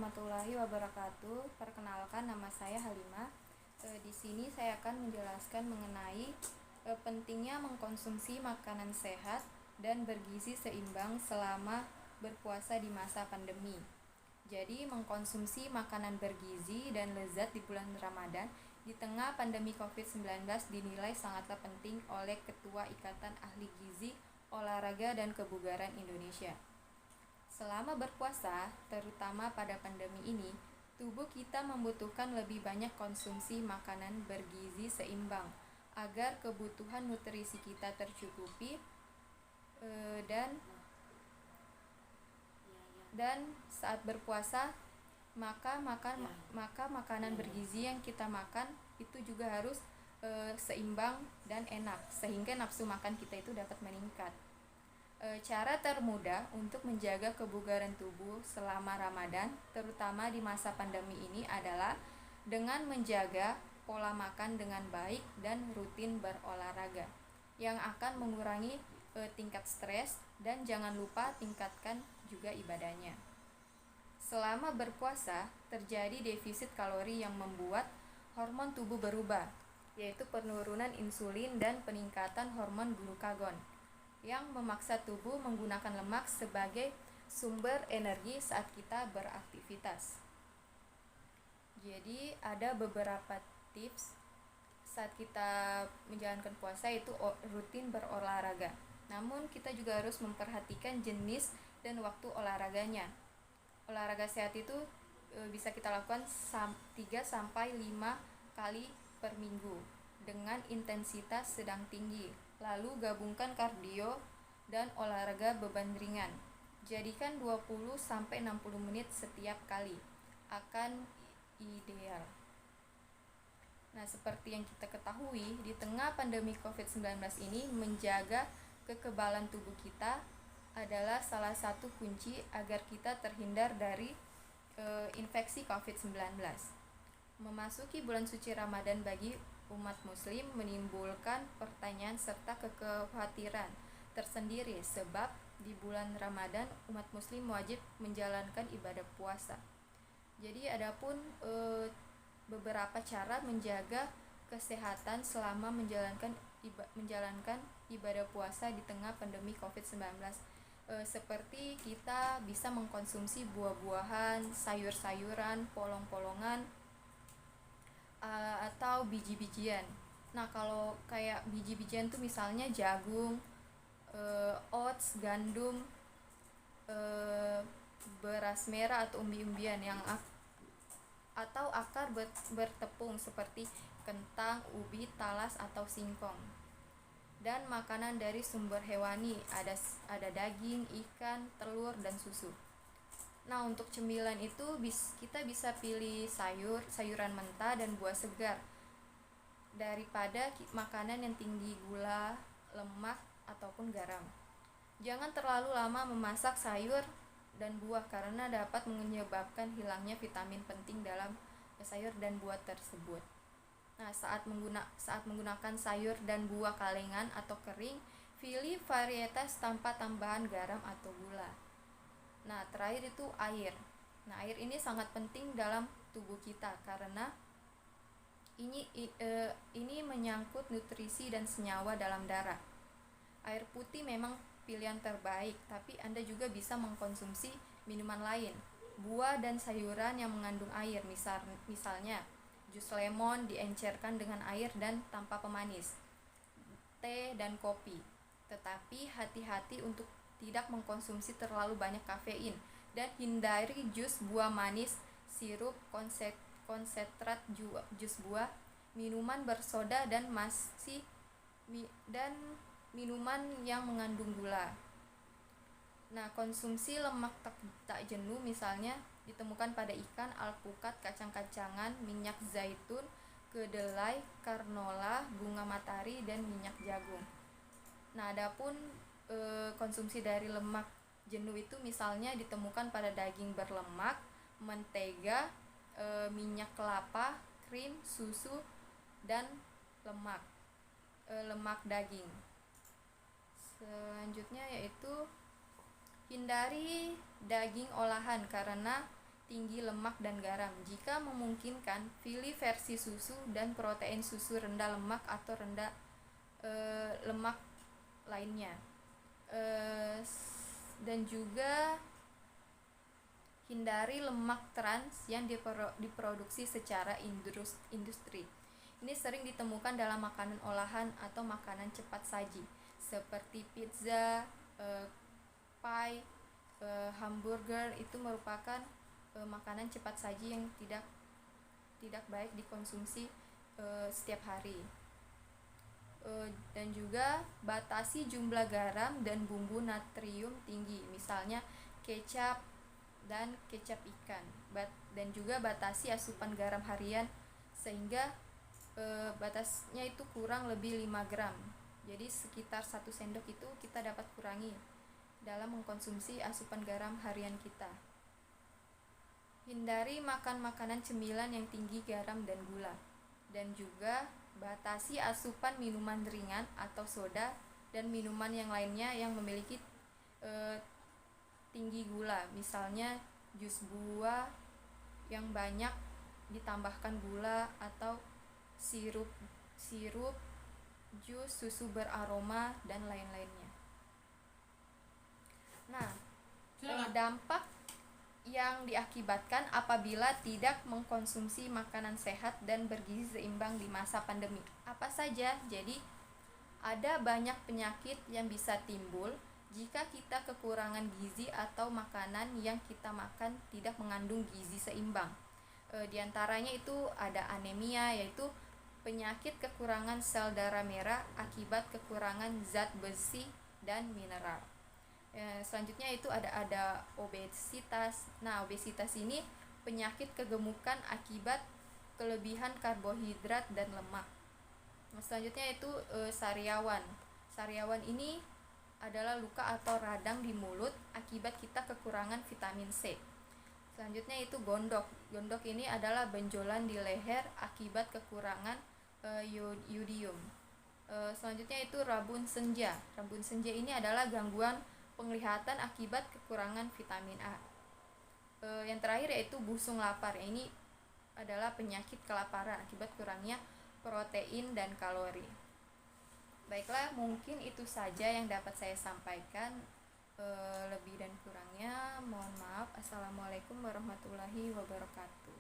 warahmatullahi wabarakatuh. Perkenalkan, nama saya Halimah. Di sini saya akan menjelaskan mengenai pentingnya mengkonsumsi makanan sehat dan bergizi seimbang selama berpuasa di masa pandemi. Jadi, mengkonsumsi makanan bergizi dan lezat di bulan Ramadan di tengah pandemi COVID-19 dinilai sangatlah penting oleh Ketua Ikatan Ahli Gizi, Olahraga dan Kebugaran Indonesia. Selama berpuasa, terutama pada pandemi ini, tubuh kita membutuhkan lebih banyak konsumsi makanan bergizi seimbang agar kebutuhan nutrisi kita tercukupi dan saat berpuasa maka makanan bergizi yang kita makan itu juga harus seimbang dan enak sehingga nafsu makan kita itu dapat meningkat. Cara termudah untuk menjaga kebugaran tubuh selama Ramadan, terutama di masa pandemi ini adalah dengan menjaga pola makan dengan baik dan rutin berolahraga yang akan mengurangi tingkat stres, dan jangan lupa tingkatkan juga ibadahnya. Selama berpuasa, terjadi defisit kalori yang membuat hormon tubuh berubah, yaitu penurunan insulin dan peningkatan hormon glukagon yang memaksa tubuh menggunakan lemak sebagai sumber energi saat kita beraktivitas. Jadi ada beberapa tips saat kita menjalankan puasa, yaitu rutin berolahraga. Namun kita juga harus memperhatikan jenis dan waktu olahraganya. Olahraga sehat itu bisa kita lakukan 3-5 kali per minggu dengan intensitas sedang tinggi. Lalu gabungkan kardio dan olahraga beban ringan. Jadikan 20-60 menit setiap kali. Akan ideal. Nah, seperti yang kita ketahui, di tengah pandemi COVID-19 ini, menjaga kekebalan tubuh kita adalah salah satu kunci agar kita terhindar dari infeksi COVID-19. Memasuki bulan suci Ramadan bagi umat muslim menimbulkan pertanyaan serta kekhawatiran tersendiri, sebab di bulan Ramadan umat muslim wajib menjalankan ibadah puasa. Jadi adapun beberapa cara menjaga kesehatan selama menjalankan ibadah puasa di tengah pandemi COVID-19. Seperti kita bisa mengkonsumsi buah-buahan, sayur-sayuran, polong-polongan, atau biji-bijian. Nah, kalau kayak biji-bijian tuh misalnya jagung, oats, gandum, beras merah atau umbi-umbian atau akar bertepung seperti kentang, ubi, talas atau singkong. Dan makanan dari sumber hewani, ada daging, ikan, telur dan susu. Nah, untuk cemilan itu kita bisa pilih sayuran mentah dan buah segar daripada makanan yang tinggi gula, lemak ataupun garam. Jangan terlalu lama memasak sayur dan buah karena dapat menyebabkan hilangnya vitamin penting dalam sayur dan buah tersebut. Nah, saat menggunakan sayur dan buah kalengan atau kering, pilih varietas tanpa tambahan garam atau gula. Nah, terakhir itu air. Nah, air ini sangat penting dalam tubuh kita karena ini menyangkut nutrisi dan senyawa dalam darah. Air putih memang pilihan terbaik, tapi Anda juga bisa mengkonsumsi minuman lain, buah dan sayuran yang mengandung air, misalnya jus lemon diencerkan dengan air dan tanpa pemanis, teh dan kopi. Tetapi hati-hati untuk tidak mengkonsumsi terlalu banyak kafein dan hindari jus buah manis, sirup, konsentrat jus buah, minuman bersoda dan minuman yang mengandung gula. Nah, konsumsi lemak tak jenuh misalnya ditemukan pada ikan, alpukat, kacang-kacangan, minyak zaitun, kedelai, canola, bunga matahari dan minyak jagung. Nah, adapun konsumsi dari lemak jenuh itu misalnya ditemukan pada daging berlemak, mentega, minyak kelapa, krim, susu dan lemak daging. Selanjutnya yaitu hindari daging olahan karena tinggi lemak dan garam. Jika memungkinkan, pilih versi susu dan protein susu rendah lemak atau rendah lemak lainnya. Dan juga hindari lemak trans yang diproduksi secara industri. Ini sering ditemukan dalam makanan olahan atau makanan cepat saji seperti pizza, pie, hamburger. Itu merupakan makanan cepat saji yang tidak baik dikonsumsi setiap hari. Dan juga batasi jumlah garam dan bumbu natrium tinggi, misalnya kecap dan kecap ikan. Dan juga batasi asupan garam harian sehingga batasnya itu kurang lebih 5 gram. Jadi sekitar 1 sendok itu kita dapat kurangi dalam mengkonsumsi asupan garam harian kita. Hindari makan makanan cemilan yang tinggi garam dan gula. Dan juga batasi asupan minuman ringan atau soda dan minuman yang lainnya yang memiliki tinggi gula, misalnya jus buah yang banyak ditambahkan gula atau sirup, jus, susu beraroma dan lain-lainnya. Nah, dampak yang diakibatkan apabila tidak mengkonsumsi makanan sehat dan bergizi seimbang di masa pandemi. Apa saja? Jadi, ada banyak penyakit yang bisa timbul jika kita kekurangan gizi atau makanan yang kita makan tidak mengandung gizi seimbang. Di antaranya itu ada anemia, yaitu penyakit kekurangan sel darah merah akibat kekurangan zat besi dan mineral. Selanjutnya itu ada obesitas. Nah, obesitas ini penyakit kegemukan akibat kelebihan karbohidrat dan lemak. Nah, selanjutnya itu sariawan. Sariawan ini adalah luka atau radang di mulut akibat kita kekurangan vitamin C. Selanjutnya itu gondok. Gondok ini adalah benjolan di leher akibat kekurangan yodium. Selanjutnya itu rabun senja. Rabun senja ini adalah gangguan penglihatan akibat kekurangan vitamin A. Yang terakhir yaitu busung lapar. Ini adalah penyakit kelaparan akibat kurangnya protein dan kalori. Baiklah, mungkin itu saja yang dapat saya sampaikan. Lebih dan kurangnya mohon maaf. Assalamualaikum warahmatullahi wabarakatuh.